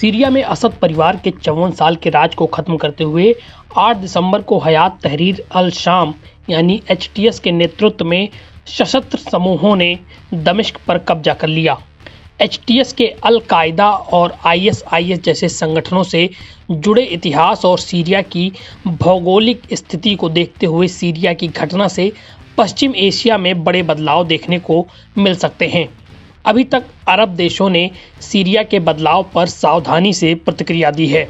Syria में असद परिवार के 54 साल के राज को खत्म करते हुए 8 दिसंबर को हयात तहरीर अल शाम यानी एचटीएस के नेतृत्व में सशस्त्र समूहों ने दमिश्क पर कब्जा कर लिया। एचटीएस के अल कायदा और आईएसआईएस जैसे संगठनों से जुड़े इतिहास और सीरिया की भौगोलिक स्थिति को देखते हुए सीरिया की घटना से पश्चिम एशिया में बड़े बदलाव देखने को मिल सकते हैं। अभी तक अरब देशों ने सीरिया के बदलाव पर सावधानी से प्रतिक्रिया दी है।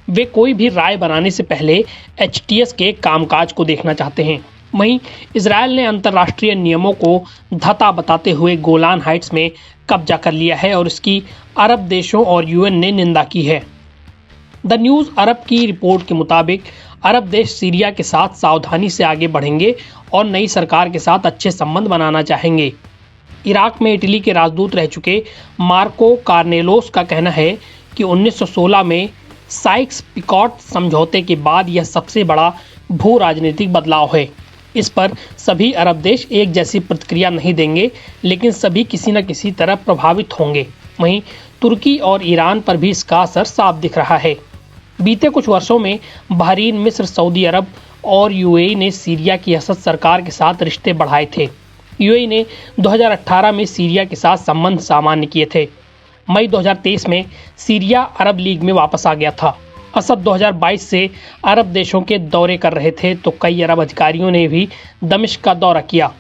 वे कोई भी राय बनाने से पहले एचटीएस के कामकाज को देखना चाहते हैं। वहीं इजरायल ने अंतर्राष्ट्रीय नियमों को धता बताते हुए गोलान हाइट्स में कब्जा कर लिया है और इसकी अरब देशों और यूएन ने निंदा की है। द न्यूज़ अरब की रिपोर्ट के मुताबिक अरब देश सीरिया के साथ सावधानी से आगे बढ़ेंगे और नई सरकार के साथ अच्छे संबंध बनाना चाहेंगे। इराक में इटली के राजदूत रह चुके मार्को कार्नेलोस का कहना है कि 1916 में साइक्स पिकॉट समझौते के बाद यह सबसे बड़ा भू राजनीतिक बदलाव है। इस पर सभी अरब देश एक जैसी प्रतिक्रिया नहीं देंगे, लेकिन सभी किसी न किसी तरह प्रभावित होंगे। वहीं तुर्की और ईरान पर भी इसका असर साफ दिख रहा है। बीते कुछ वर्षों में बहरीन, मिस्र, सऊदी अरब और यूएई ने सीरिया की असद सरकार के साथ रिश्ते बढ़ाए थे। यूएई ने 2018 में सीरिया के साथ संबंध सामान्य किए थे। मई 2023 में सीरिया अरब लीग में वापस आ गया था। असद 2022 से अरब देशों के दौरे कर रहे थे तो कई अरब अधिकारियों ने भी दमिश्क का दौरा किया।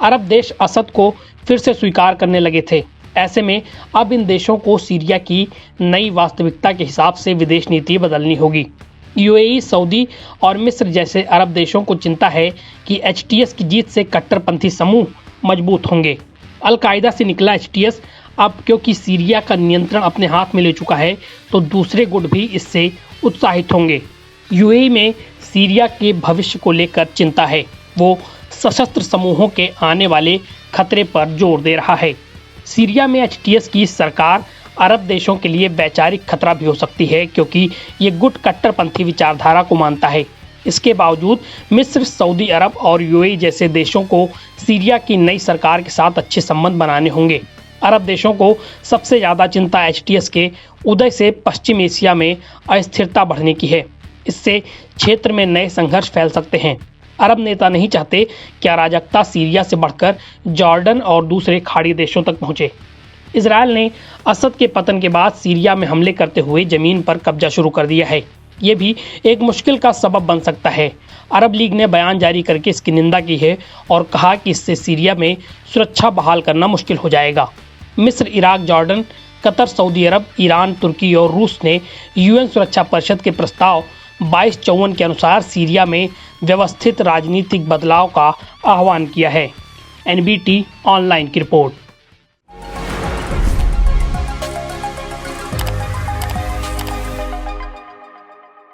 अरब देश असद को फिर से स्वीकार करने लगे थे। ऐसे में अब इन देशों को सीरिया की नई वास्तविकता के हिसाब से विदेश नीति बदलनी होगी। यूएई, सऊदी और मिस्र जैसे अरब देशों को चिंता है कि एचटीएस की जीत से कट्टरपंथी समूह मजबूत होंगे। अल कायदा से निकला एचटीएस अब क्योंकि सीरिया का नियंत्रण अपने हाथ में ले चुका है तो दूसरे गुट भी इससे उत्साहित होंगे। यूएई में सीरिया के भविष्य को लेकर चिंता है। वो सशस्त्र समूहों के आने वाले खतरे पर जोर दे रहा है। सीरिया में एचटीएस की सरकार अरब देशों के लिए वैचारिक खतरा भी हो सकती है, क्योंकि ये गुट कट्टरपंथी विचारधारा को मानता है। इसके बावजूद मिस्र, सऊदी अरब और यूएई जैसे देशों को सीरिया की नई सरकार के साथ अच्छे संबंध बनाने होंगे। अरब देशों को सबसे ज़्यादा चिंता एचटीएस के उदय से पश्चिम एशिया में अस्थिरता बढ़ने की है। इससे क्षेत्र में नए संघर्ष फैल सकते हैं। अरब नेता नहीं चाहते कि अराजकता सीरिया से बढ़कर जॉर्डन और दूसरे खाड़ी देशों तक पहुंचे। इजरायल ने असद के पतन के बाद सीरिया में हमले करते हुए जमीन पर कब्जा शुरू कर दिया है। ये भी एक मुश्किल का सबब बन सकता है। अरब लीग ने बयान जारी करके इसकी निंदा की है और कहा कि इससे सीरिया में सुरक्षा बहाल करना मुश्किल हो जाएगा। मिस्र, इराक, जॉर्डन, कतर, सऊदी अरब, ईरान, तुर्की और रूस ने यूएन सुरक्षा परिषद के प्रस्ताव 2254 के अनुसार सीरिया में व्यवस्थित राजनीतिक बदलाव का आह्वान किया है। एनबीटी ऑनलाइन की रिपोर्ट।